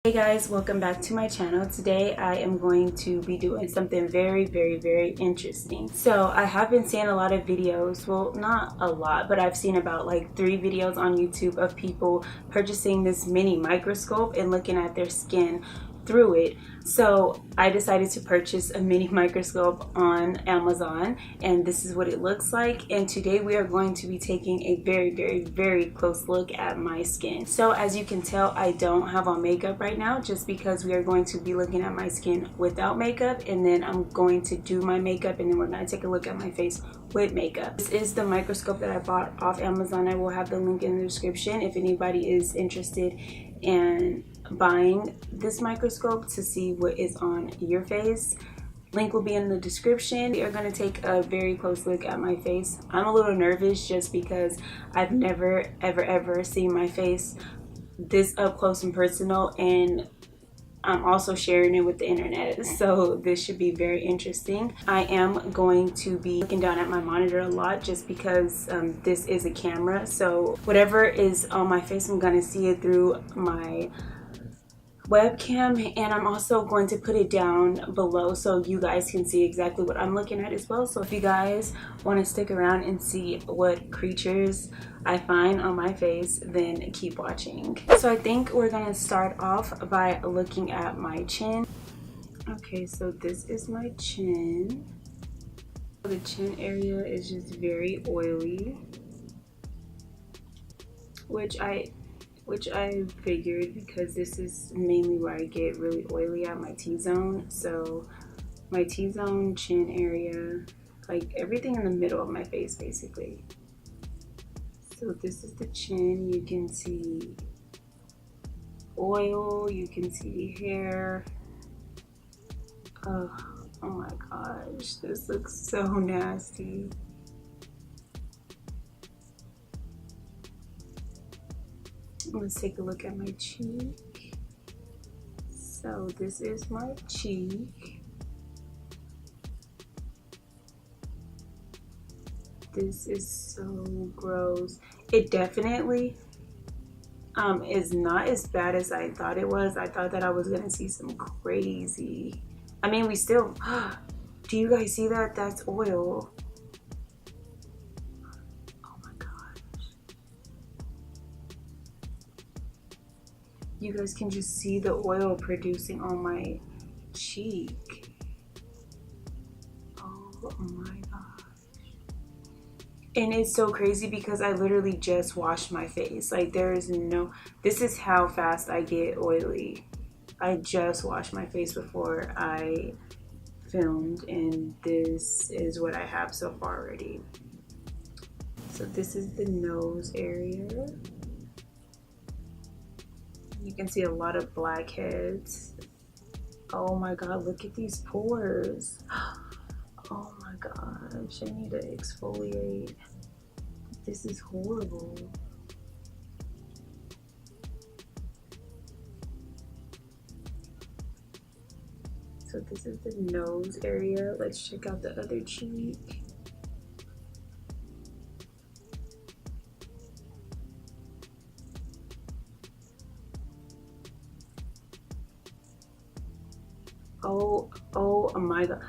Hey guys, welcome back to my channel. Today I am going to be doing something very interesting. So I have been seeing a lot of videos, well not a lot, but I've seen about like 3 videos on YouTube of people purchasing this mini microscope and looking at their skin through it. So I decided to purchase a mini microscope on Amazon, and this is what it looks like. And today we are going to be taking a very close look at my skin. So as you can tell, I don't have on makeup right now, just because we are going to be looking at my skin without makeup, and then I'm going to do my makeup, and then we're going to take a look at my face with makeup. This is the microscope that I bought off Amazon. I will have the link in the description if anybody is interested in buying this microscope to see what is on your face. Link will be in the description. We are going to take a very close look at my face. I'm a little nervous just because I've never ever seen my face this up close and personal, and I'm also sharing it with the internet, so this should be very interesting. I am going to be looking down at my monitor a lot just because this is a camera, so whatever is on my face, I'm going to see it through my webcam, and I'm also going to put it down below so you guys can see exactly what I'm looking at as well. So if you guys want to stick around and see what creatures I find on my face, then keep watching. So I think we're gonna start off by looking at my chin. Okay, so this is my chin. The chin area is just very oily, which I figured, because this is mainly where I get really oily at my T-zone. So my T-zone, chin area, like everything in the middle of my face basically. So this is the chin. You can see oil, you can see hair. Oh my gosh, this looks so nasty. Let's take a look at my cheek. So this is my cheek. This is so gross. It definitely is not as bad as I thought it was. I thought that I was gonna see some crazy, I mean, we still do you guys see that? That's oil. You guys can just see the oil producing on my cheek. Oh my gosh. And it's so crazy because I literally just washed my face. Like, there is no, this is how fast I get oily. I just washed my face before I filmed, and this is what I have so far already. So this is the nose area. You can see a lot of blackheads. Oh my god, look at these pores. Oh my gosh, I need to exfoliate. This is horrible. So this is the nose area. Let's check out the other cheek. Oh my god,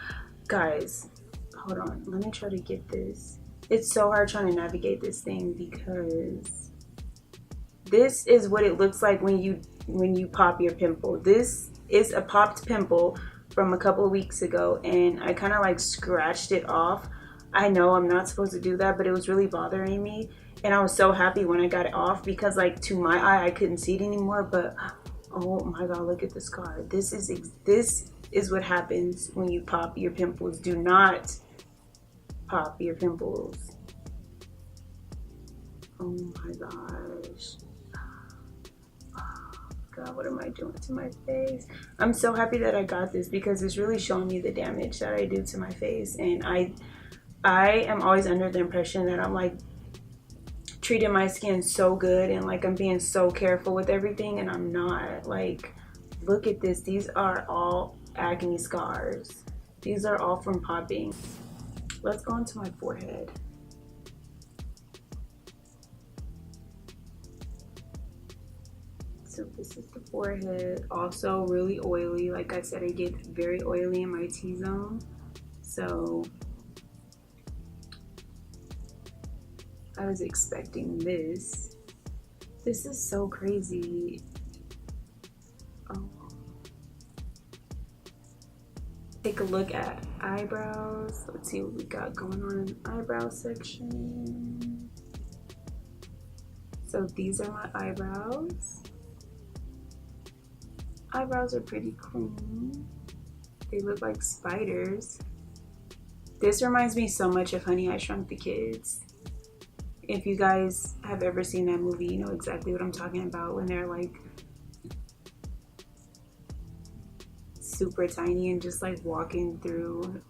guys, hold on, let me try to get this. It's so hard trying to navigate this thing because this is what it looks like when you pop your pimple. This is a popped pimple from a couple of weeks ago, and I kind of like scratched it off. I know I'm not supposed to do that, but it was really bothering me, and I was so happy when I got it off because, like, to my eye I couldn't see it anymore. But oh my god, look at the scar. This is what happens when you pop your pimples. Do not pop your pimples. Oh my gosh. Oh god, what am I doing to my face? I'm so happy that I got this because it's really showing me the damage that I do to my face. And I am always under the impression that I'm like treating my skin so good and like I'm being so careful with everything, and I'm not. Like, look at this. These are all acne scars. These are all from popping. Let's go into my forehead. So this is the forehead. Also really oily. Like I said, I get very oily in my T-zone. So I was expecting this. This is so crazy. Oh. Take a look at eyebrows. Let's see what we got going on in the eyebrow section. So these are my eyebrows. Eyebrows are pretty clean. They look like spiders. This reminds me so much of Honey, I Shrunk the Kids. If you guys have ever seen that movie, you know exactly what I'm talking about when they're like super tiny and just like walking through.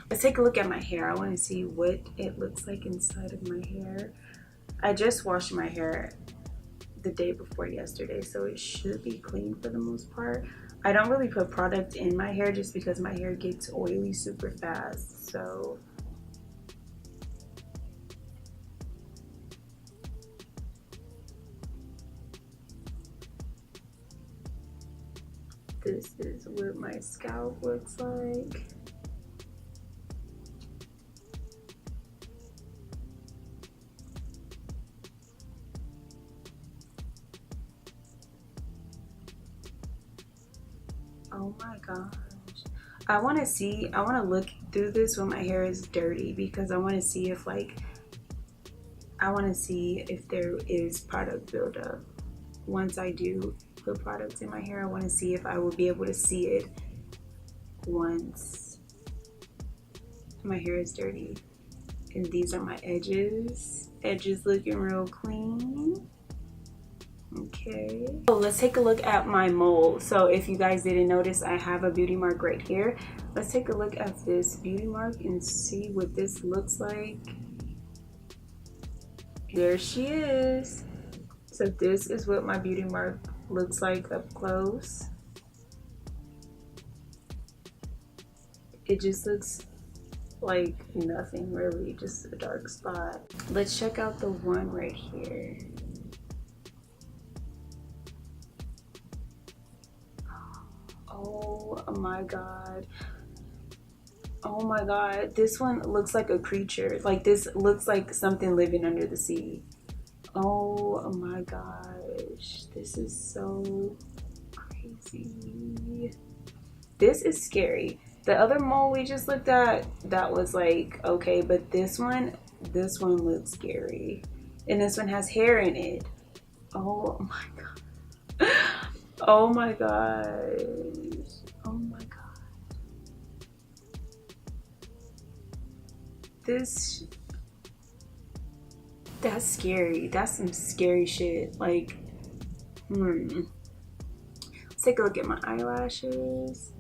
Let's take a look at my hair. I want to see what it looks like inside of my hair. I just washed my hair the day before yesterday, so it should be clean for the most part. I don't really put product in my hair just because my hair gets oily super fast. So this is what my scalp looks like. Oh my gosh. I want to look through this when my hair is dirty, because I want to see if there is product buildup. Once I do put products in my hair, I want to see if I will be able to see it once my hair is dirty. And these are my edges. Edges looking real clean. Okay. So let's take a look at my mole. So if you guys didn't notice, I have a beauty mark right here. Let's take a look at this beauty mark and see what this looks like. There she is. So this is what my beauty mark looks like up close. It just looks like nothing really, just a dark spot. Let's check out the one right here. Oh my god. Oh my god. This one looks like a creature. Like this looks like something living under the sea. Oh my gosh. This is so crazy. This is scary. The other mole we just looked at, that was like okay, but this one looks scary. And this one has hair in it. Oh my god. Oh my gosh. Oh my god. That's scary. That's some scary shit. Like, Let's take a look at my eyelashes.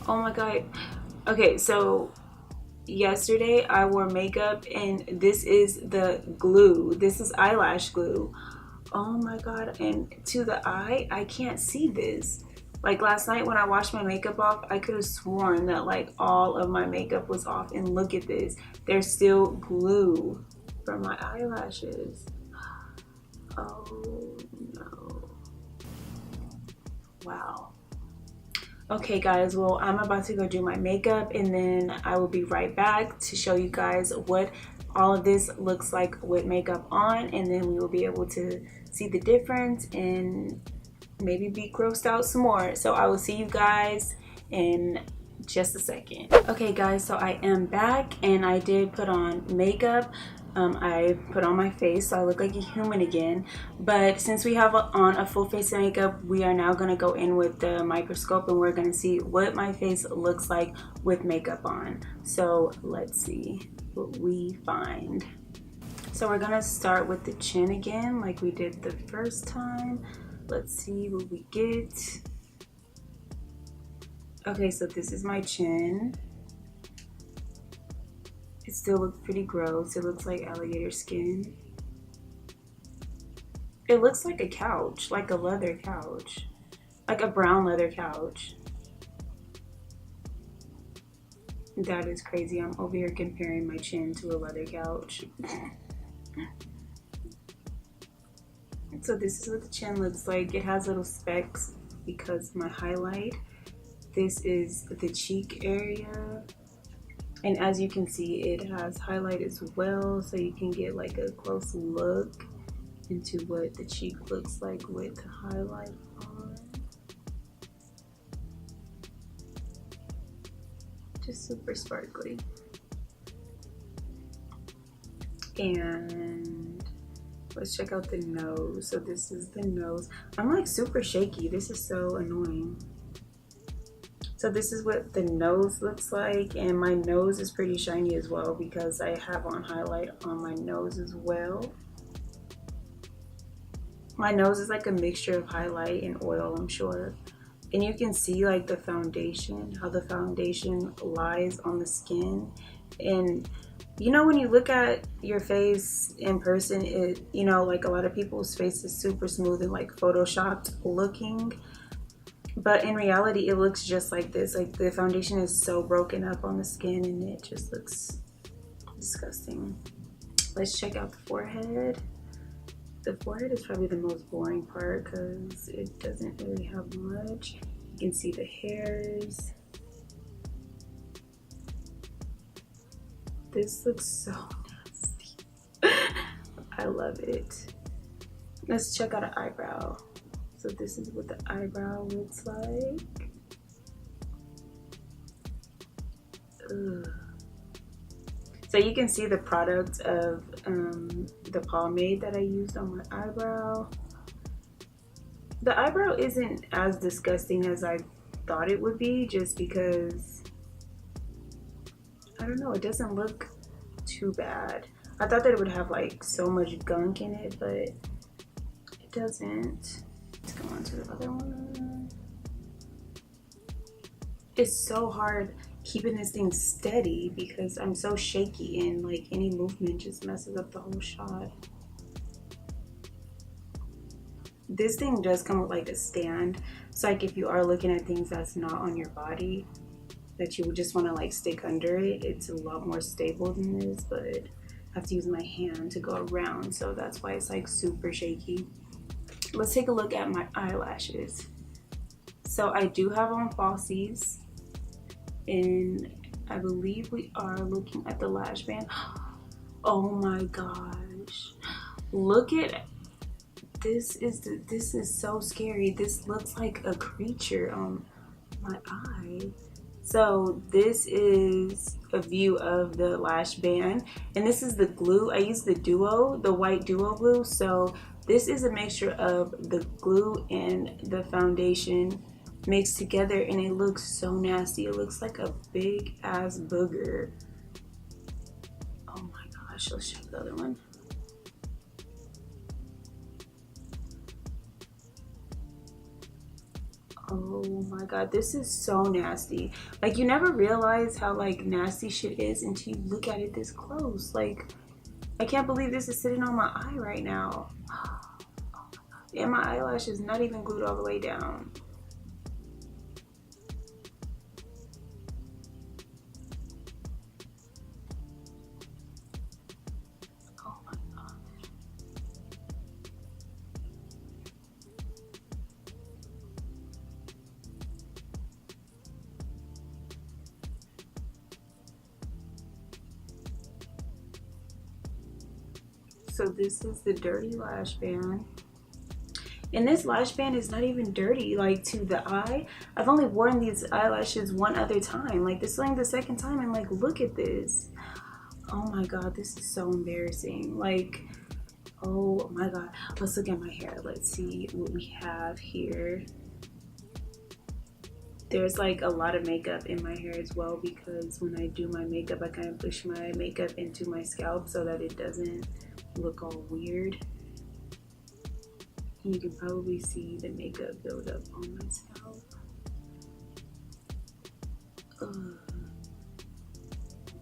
Oh my god. Okay, so yesterday I wore makeup and this is the glue. This is eyelash glue. Oh my god. And to the eye, I can't see this. Like last night when I washed my makeup off, I could have sworn that like all of my makeup was off, and look at this. There's still glue from my eyelashes. Oh no. Wow. Okay guys, well I'm about to go do my makeup and then I will be right back to show you guys what all of this looks like with makeup on, and then we will be able to see the difference and maybe be grossed out some more. So I will see you guys in just a second. Okay guys, so I am back and I did put on makeup. I put on my face so I look like a human again, but since we have on a full face of makeup, we are now going to go in with the microscope and we're going to see what my face looks like with makeup on. So let's see what we find. So we're going to start with the chin again like we did the first time. Let's see what we get. Okay, so this is my chin. It still looks pretty gross. It looks like alligator skin. It looks like a couch, like a leather couch, like a brown leather couch. That is crazy. I'm over here comparing my chin to a leather couch. So this is what the chin looks like. It has little specks because my highlight. This is the cheek area. And as you can see, it has highlight as well. So you can get like a close look into what the cheek looks like with highlight on. Just super sparkly. And let's check out the nose. So this is the nose. I'm like super shaky. This is so annoying. So this is what the nose looks like, and my nose is pretty shiny as well because I have on highlight on my nose as well. My nose is like a mixture of highlight and oil, I'm sure. And you can see like the foundation, how the foundation lies on the skin. And you know, when you look at your face in person, it, you know, like a lot of people's face is super smooth and like photoshopped looking. But in reality, it looks just like this. Like the foundation is so broken up on the skin and it just looks disgusting. Let's check out the forehead. The forehead is probably the most boring part because it doesn't really have much. You can see the hairs. This looks so nasty. I love it. Let's check out an eyebrow. So this is what the eyebrow looks like. Ugh. So you can see the product of the pomade that I used on my eyebrow. The eyebrow isn't as disgusting as I thought it would be, just because, I don't know, it doesn't look too bad. I thought that it would have like so much gunk in it, but it doesn't. Let's go on to the other one. It's so hard keeping this thing steady because I'm so shaky and like any movement just messes up the whole shot. This thing does come with like a stand, so like if you are looking at things that's not on your body that you would just want to like stick under it, it's a lot more stable than this, but I have to use my hand to go around, so that's why it's like super shaky. Let's take a look at my eyelashes. So I do have on falsies, and I believe we are looking at the lash band. Oh my gosh, look at this. This is so scary. This looks like a creature on my eye. So this is a view of the lash band, and this is the glue. I use the duo, the white duo glue. So this is a mixture of the glue and the foundation mixed together, and it looks so nasty. It looks like a big ass booger. Oh my gosh, let's check the other one. Oh my god, this is so nasty. Like, you never realize how like nasty shit is until you look at it this close. Like, I can't believe this is sitting on my eye right now. Oh my god. And my eyelash is not even glued all the way down. Oh my god. So this is the dirty lash band. And this lash band is not even dirty, like, to the eye. I've only worn these eyelashes one other time. Like, this is only the second time, and like, look at this. Oh my god, this is so embarrassing. Like, oh my god. Let's look at my hair. Let's see what we have here. There's like a lot of makeup in my hair as well, because when I do my makeup, I kind of push my makeup into my scalp so that it doesn't look all weird. You can probably see the makeup build up on my scalp.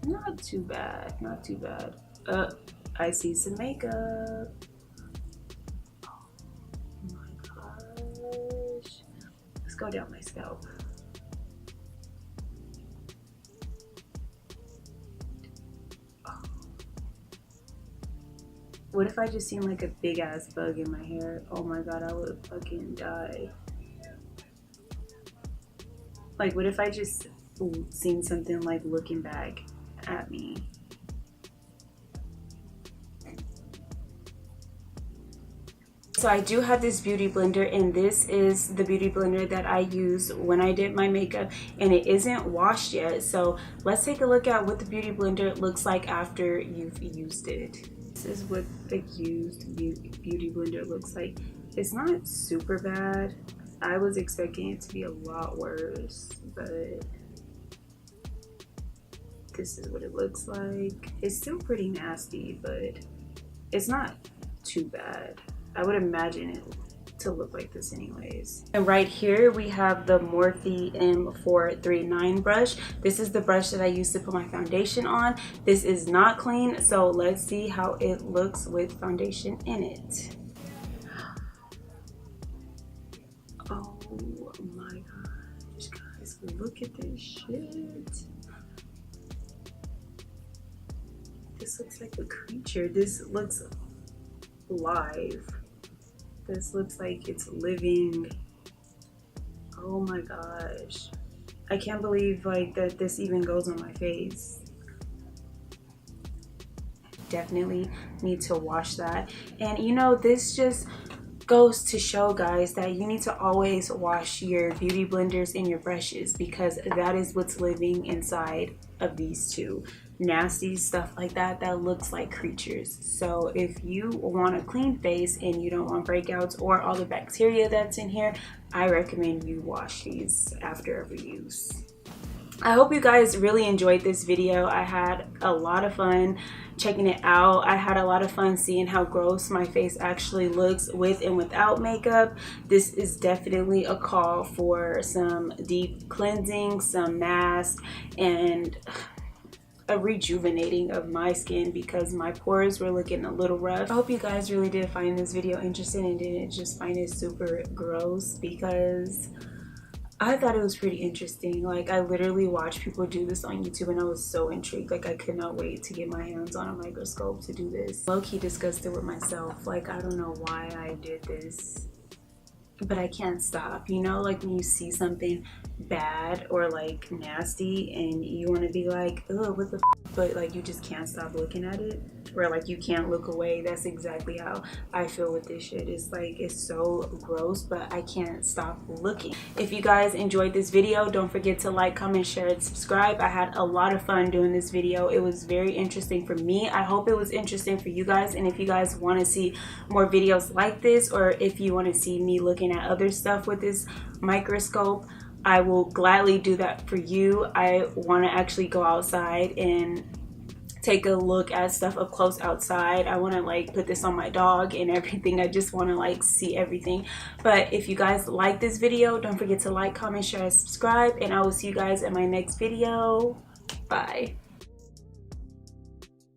Not too bad, not too bad. I see some makeup. Oh my gosh. Let's go down my scalp. What if I just seen like a big ass bug in my hair? Oh my god, I would fucking die. Like, what if I just seen something like looking back at me? So I do have this beauty blender, and this is the beauty blender that I use when I did my makeup, and it isn't washed yet. So let's take a look at what the beauty blender looks like after you've used it. This is what the used beauty blender looks like. It's not super bad. I was expecting it to be a lot worse, but this is what it looks like. It's still pretty nasty, but it's not too bad. I would imagine it to look like this anyways. And right here we have the Morphe M439 brush. This is the brush that I use to put my foundation on. This is not clean, so let's see how it looks with foundation in it. Oh my gosh, guys, look at this shit. This looks like a creature. This looks live. This looks like it's living. Oh my gosh. I can't believe like that this even goes on my face. Definitely need to wash that. And you know, this just goes to show, guys, that you need to always wash your beauty blenders and your brushes, because that is what's living inside of these two. Nasty stuff like that looks like creatures. So if you want a clean face and you don't want breakouts or all the bacteria that's in here, I recommend you wash these after every use. I hope you guys really enjoyed this video. I had a lot of fun checking it out. I had a lot of fun seeing how gross my face actually looks with and without makeup. This is definitely a call for some deep cleansing, some mask, and a rejuvenating of my skin, because my pores were looking a little rough. I hope you guys really did find this video interesting and didn't just find it super gross, because I thought it was pretty interesting. Like, I literally watched people do this on YouTube and I was so intrigued. Like, I could not wait to get my hands on a microscope to do this. Low-key disgusted with myself. Like, I don't know why I did this, but I can't stop. You know, like when you see something bad or like nasty and you want to be like, oh, what the f, but like you just can't stop looking at it, or like you can't look away. That's exactly how I feel with this shit. It's like, it's so gross, but I can't stop looking. If you guys enjoyed this video, don't forget to like, comment, share, and subscribe. I had a lot of fun doing this video. It was very interesting for me. I hope it was interesting for you guys. And if you guys want to see more videos like this, or if you want to see me looking at other stuff with this microscope, I will gladly do that for you. I want to actually go outside and take a look at stuff up close outside. I want to like put this on my dog and everything. I just want to like see everything. But if you guys like this video, don't forget to like, comment, share, and subscribe, and I will see you guys in my next video. Bye.